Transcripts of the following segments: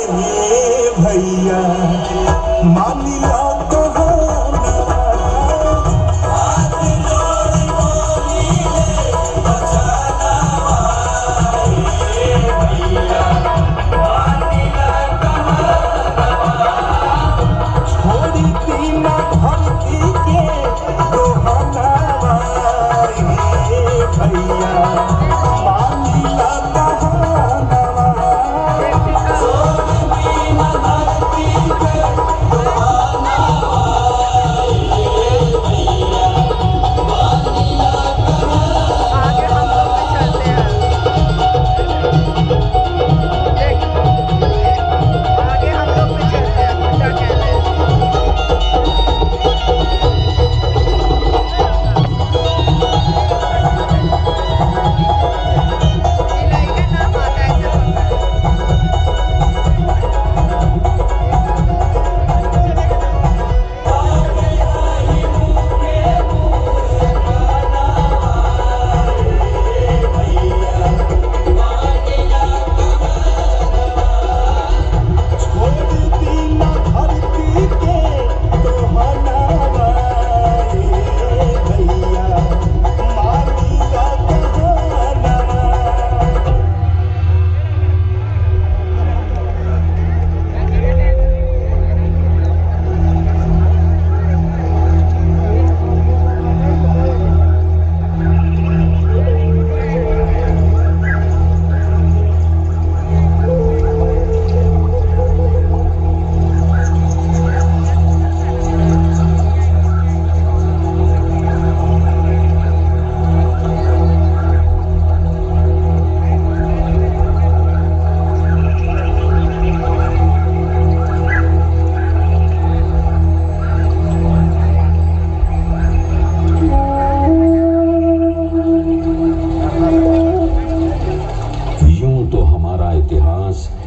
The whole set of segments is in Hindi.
भैया मानी लो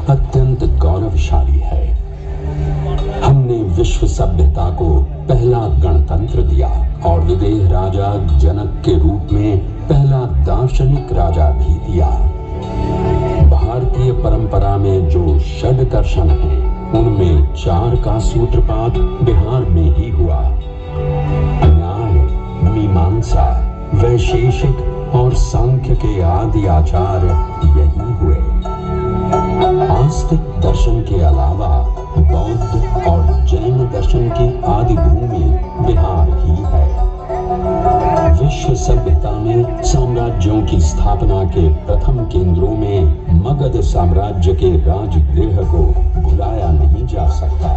अत्यंत गौरवशाली है। हमने विश्व सभ्यता को पहला गणतंत्र दिया और विदेह राजा जनक के रूप में पहला दार्शनिक राजा भी दिया। भारतीय परंपरा में जो षड दर्शन है उनमें 4 का सूत्रपात बिहार में ही हुआ। न्याय, मीमांसा, वैशेषिक और सांख्य के आदि आचार यही हुए। आस्तिक दर्शन के अलावा बौद्ध और जैन दर्शन की आदि भूमि बिहार ही है। विश्व सभ्यता में साम्राज्यों की स्थापना के प्रथम केंद्रों में मगध साम्राज्य के राजगृह को भुलाया नहीं जा सकता।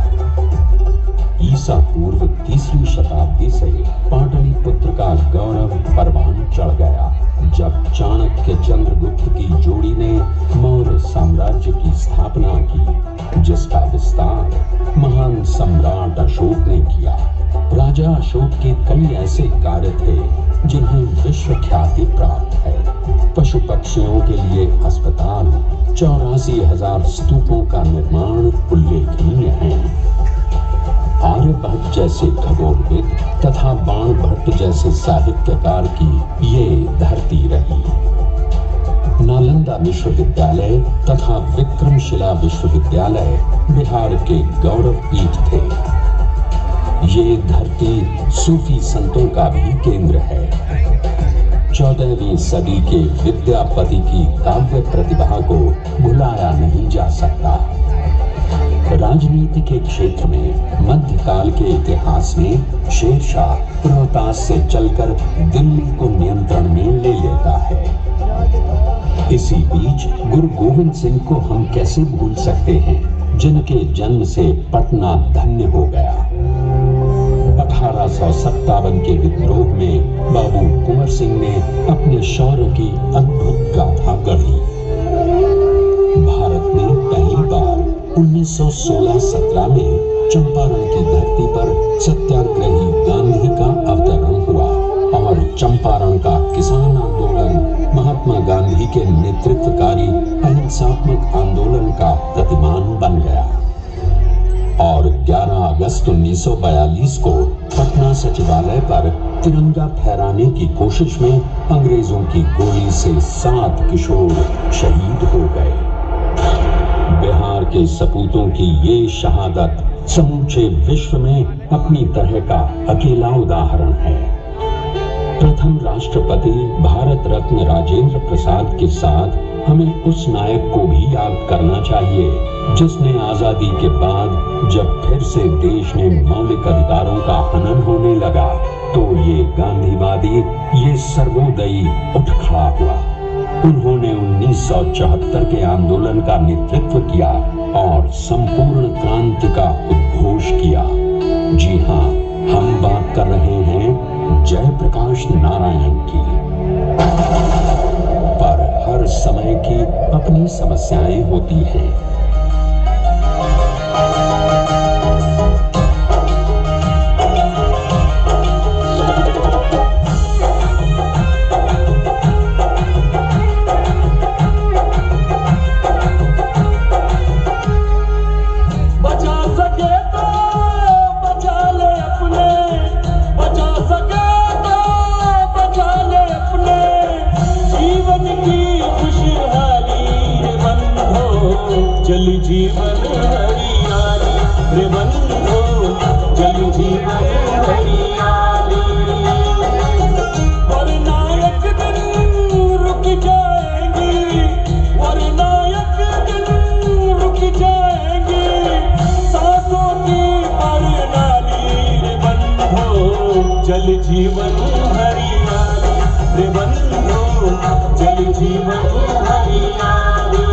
ईसा पूर्व 3वीं शताब्दी से पाटलिपुत्र का गौरव परवान चढ़ गया जब चाणक्य चंद्रगुप्त की जोड़ी ने मौर्य साम्राज्य की स्थापना की, जिसका विस्तार महान सम्राट अशोक ने किया। राजा अशोक के कई ऐसे कार्य थे जिन्हें विश्व ख्याति प्राप्त है। पशु पक्षियों के लिए अस्पताल, 84,000 स्तूपों का निर्माण उल्लेखनीय है। आर्यभट्ट जैसे खगोलविद तथा बाणभट्ट जैसे साहित्यकार की ये धरती रही। नालंदा विश्वविद्यालय तथा विक्रमशिला विश्वविद्यालय बिहार के गौरव पीठ थे। ये धरती सूफी संतों का भी केंद्र है। 14वीं सदी के विद्यापति की काव्य प्रतिभा को भुलाया नहीं जा सकता। राजनीति के क्षेत्र में मध्यकाल के इतिहास में शेरशाह रोहतास से चलकर दिल्ली को नियंत्रण में ले लेता है। इसी बीच गुरु गोविंद सिंह को हम कैसे भूल सकते हैं, जिनके जन्म से पटना धन्य हो गया। 1857 के विद्रोह में बाबू कुंवर सिंह ने अपने शौर्य की अद्भुत गाथा गढ़ी। भारत में पहली बार 1916-17 में चंपारण की धरती पर सत्याग्रही गांधी का अवतरण हुआ और चंपारण का किसान आंदोलन महात्मा गांधी के नेतृत्वकारी अहिंसात्मक आंदोलन का प्रतिमान बन गया। और 11 अगस्त 1942 को पटना सचिवालय पर तिरंगा फहराने की कोशिश में अंग्रेजों की गोली से 7 किशोर शहीद हो गए। बिहार के सपूतों की ये शहादत समूचे विश्व में अपनी तरह का अकेला उदाहरण है। प्रथम राष्ट्रपति भारत रत्न राजेंद्र प्रसाद के साथ हमें उस नायक को भी याद करना चाहिए जिसने आजादी के बाद जब फिर से देश में मौलिक अधिकारों का हनन होने लगा तो ये गांधीवादी, ये सर्वोदयी उठ खड़ा हुआ। उन्होंने 1974 के आंदोलन का नेतृत्व किया और संपूर्ण क्रांति का उद्घोष किया। जी हाँ, हम बात कर रहे हैं जयप्रकाश नारायण की। पर हर समय की अपनी समस्याएं होती हैं। जल जीवन हरियाली रे बंधो, जल जीवन हरियाली। वरना एक दिन रुक जाएंगे, वरना एक दिन रुक जाएंगे सांसों की प्रणाली रे बंधो, जल जीवन हरियाली रे बंधो, जल जीवन हरियाली।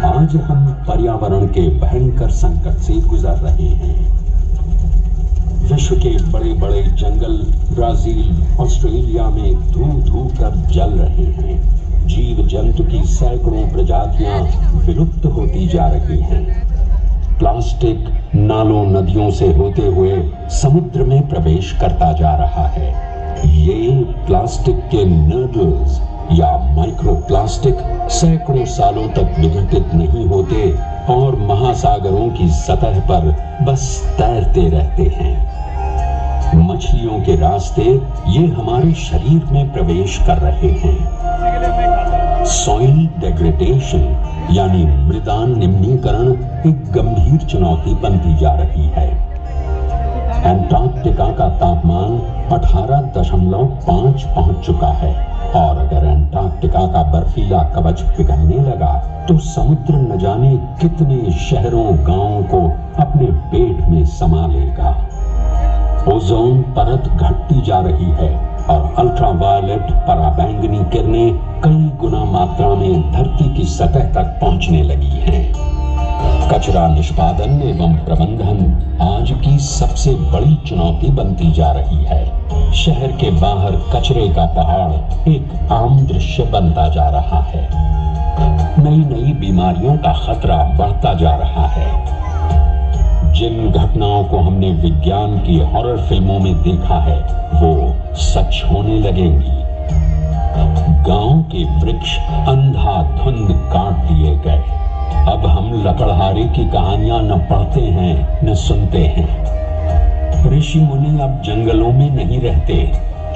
आज हम पर्यावरण के भयंकर संकट से गुजर रहे हैं। विश्व के बड़े बड़े जंगल ब्राजील, ऑस्ट्रेलिया में धू कर जल रहे हैं। जीव जंतु की सैकड़ों प्रजातियां विलुप्त होती जा रही हैं। प्लास्टिक नालों नदियों से होते हुए समुद्र में प्रवेश करता जा रहा है। ये प्लास्टिक के नूडल्स या माइक्रोप्लास्टिक सैकड़ों सालों तक विघटित नहीं होते और महासागरों की सतह पर बस तैरते रहते हैं। मछलियों के रास्ते ये हमारे शरीर में प्रवेश कर रहे हैं। सॉइल डिग्रेडेशन यानी मृदा निम्नीकरण एक गंभीर चुनौती बनती जा रही है। अंटार्कटिका का तापमान 18.5 पहुंच चुका है और अगर अंटार्कटिका का बर्फीला कवच पिघलने लगा तो समुद्र न जाने कितने शहरों गांवों को अपने पेट में समा लेगा। ओजोन परत घटती जा रही है और अल्ट्रावायलेट पराबैंगनी किरणें कई गुना मात्रा में धरती की सतह तक पहुंचने लगी हैं। कचरा निष्पादन एवं प्रबंधन आज की सबसे बड़ी चुनौती बनती जा रही है। शहर के बाहर कचरे का पहाड़ एक आम दृश्य बनता जा रहा है। नई नई बीमारियों का खतरा बढ़ता जा रहा है। जिन घटनाओं को हमने विज्ञान की हॉरर फिल्मों में देखा है वो सच होने लगेंगी। गांव के वृक्ष अंधाधुंध काट दिए गए। अब हम लकड़हारे की कहानियां न पढ़ते हैं न सुनते हैं। ऋषि मुनि अब जंगलों में नहीं रहते।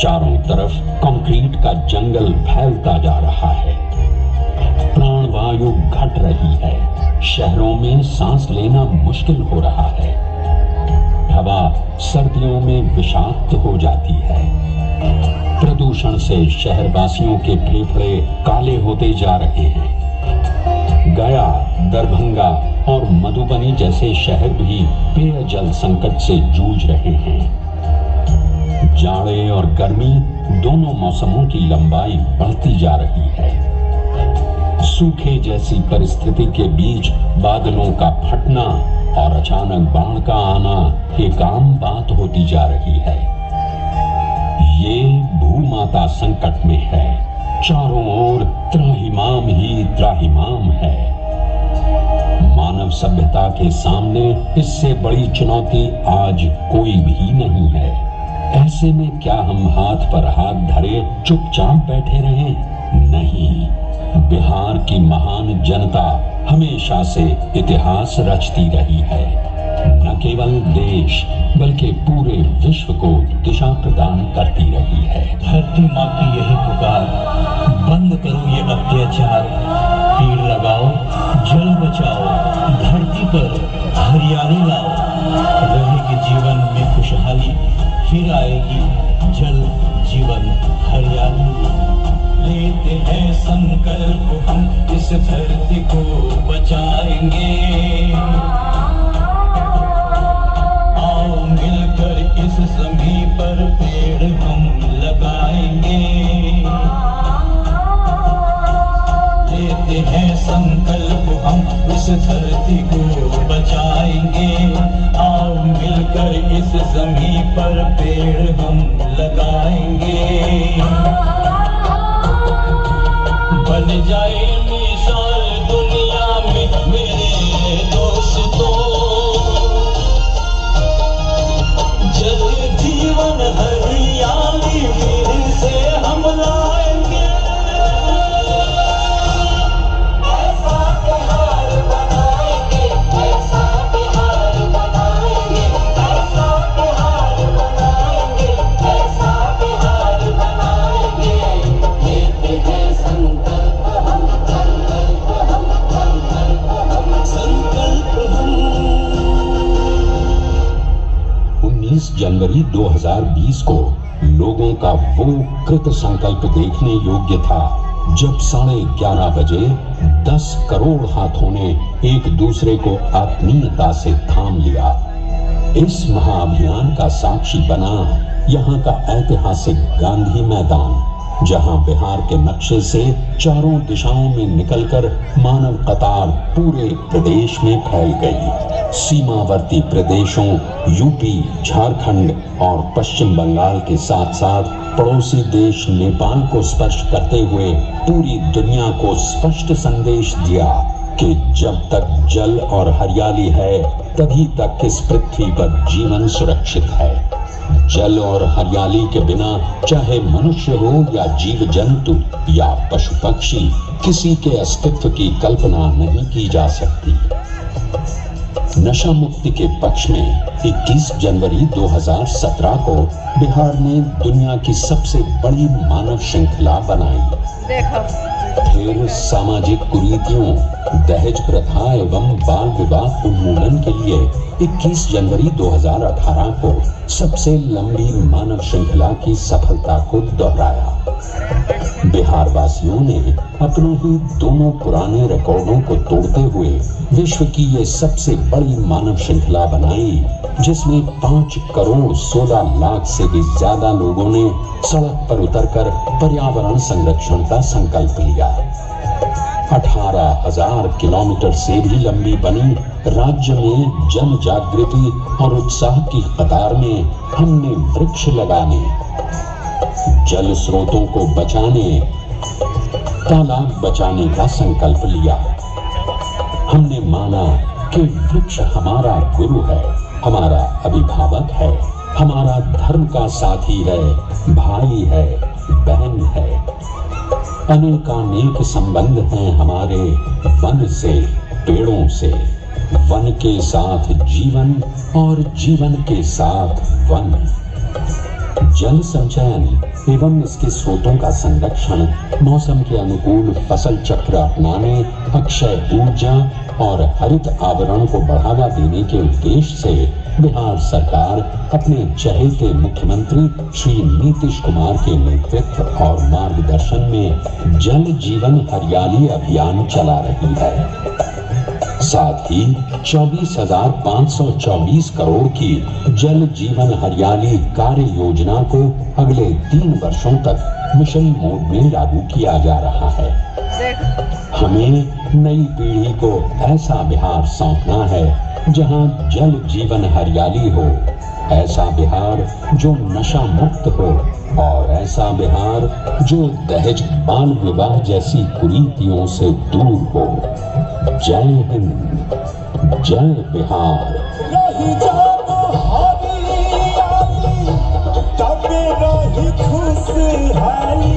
चारों तरफ कंक्रीट का जंगल फैलता जा रहा है। प्राणवायु घट रही है। शहरों में सांस लेना मुश्किल हो रहा है। हवा सर्दियों में विषाक्त हो जाती है। प्रदूषण से शहरवासियों के फेफड़े काले होते जा रहे हैं। गया, दरभंगा और मधुबनी जैसे शहर भी पेयजल संकट से जूझ रहे हैं। जाड़े और गर्मी दोनों मौसमों की लंबाई बढ़ती जा रही है। सूखे जैसी परिस्थिति के बीच बादलों का फटना और अचानक बाढ़ का आना एक आम बात होती जा रही है। ये भूमाता संकट में है। चारों ओर त्राहिमाम ही त्राहिमाम है। मानव सभ्यता के सामने इससे बड़ी चुनौती आज कोई भी नहीं है। ऐसे में क्या हम हाथ पर हाथ धरे चुपचाप बैठे रहें? नहीं। बिहार की महान जनता हमेशा से इतिहास रचती रही है। न केवल देश बल्कि पूरे विश्व को दिशा प्रदान करती रही है। धरती माँ की यही पुकार, बंद करो ये अत्याचार, पेड़ लगाओ, जल बचाओ, धरती पर हरियाली लाओ, रहेगी जीवन में खुशहाली, फिर आएगी जल जीवन हरियाली। लेते हैं संकल्प हम इस धरती को बचाएंगे, आओ मिलकर इस जमीन पर पेड़ हम लगाएंगे। लेते हैं संकल्प हम इस धरती को बचाएंगे, आओ मिलकर इस जमीन पर पेड़ हम लगाएंगे। बन जाए मिसाल दुनिया में मेरे दोस्तों, जल जीवन हरियाली फिर से हम लाएंगे। ऐसा बिहार बनाएंगे, ऐसा बिहार बनाएंगे, ऐसा बिहार बनाएंगे, ऐसा बिहार बनाएंगे। लेते हैं संकल्प हम, संकल्प हम, संकल्प हम। 19 जनवरी 2020 को लोगों का वो कृत संकल्प देखने योग्य था जब 11:30 बजे 10 करोड़ हाथों ने एक दूसरे को आत्मीयता से थाम लिया। इस महाअभियान का साक्षी बना यहाँ का ऐतिहासिक गांधी मैदान, जहां बिहार के नक्शे से चारों दिशाओं में निकलकर मानव कतार पूरे प्रदेश में फैल गई। सीमावर्ती प्रदेशों यूपी, झारखंड और पश्चिम बंगाल के साथ साथ पड़ोसी देश नेपाल को स्पर्श करते हुए पूरी दुनिया को स्पष्ट संदेश दिया कि जब तक जल और हरियाली है तभी तक इस पृथ्वी पर जीवन सुरक्षित है। जल और हरियाली के बिना चाहे मनुष्य हो या जीव जंतु या पशु पक्षी, किसी के अस्तित्व की कल्पना नहीं की जा सकती। नशा मुक्ति के पक्ष में 21 जनवरी 2017 को बिहार ने दुनिया की सबसे बड़ी मानव श्रृंखला बनाई। फिर सामाजिक कुरीतियों, दहेज प्रथा एवं बाल विवाह उन्मूलन के लिए 21 जनवरी 2018 को सबसे लंबी मानव श्रृंखला की सफलता को दोहराया। बिहार वासियों ने अपने ही दोनों पुराने रिकॉर्डों को तोड़ते हुए विश्व की ये सबसे बड़ी मानव श्रृंखला बनाई, जिसमें 5 करोड़ 16 लाख से भी ज्यादा लोगों ने सड़क पर उतरकर पर्यावरण संरक्षण का संकल्प लिया। 18,000 किलोमीटर से भी लंबी बनी राज्य में जन जागृति और उत्साह की कतार में हमने वृक्ष लगाने, जल स्रोतों को बचाने, तालाब बचाने का संकल्प लिया। हमने माना कि वृक्ष हमारा गुरु है, हमारा अभिभावक है, हमारा धर्म का साथी है, भाई है, बहन है। अनेकानेक संबंध हैं हमारे वन से, पेड़ों से, वन के साथ जीवन और जीवन के साथ वन। जल संचयन एवं इसके स्रोतों का संरक्षण, मौसम के अनुकूल फसल चक्र अपनाने, अक्षय ऊर्जा और हरित आवरण को बढ़ावा देने के उद्देश्य से बिहार सरकार अपने चहेते मुख्यमंत्री श्री नीतीश कुमार के नेतृत्व और मार्गदर्शन में जल जीवन हरियाली अभियान चला रही है। साथ ही 24,524 करोड़ की जल जीवन हरियाली कार्य योजना को अगले 3 वर्षों तक मिशन मोड में लागू किया जा रहा है। हमें नई पीढ़ी को ऐसा बिहार सौंपना है जहां जल जीवन हरियाली हो, ऐसा बिहार जो नशा मुक्त हो और ऐसा बिहार जो दहेज बाल विवाह जैसी कुरीतियों से दूर हो। जय हिंद, जय बिहार। रही जाओ हरियाली, तब रही खुशहाली।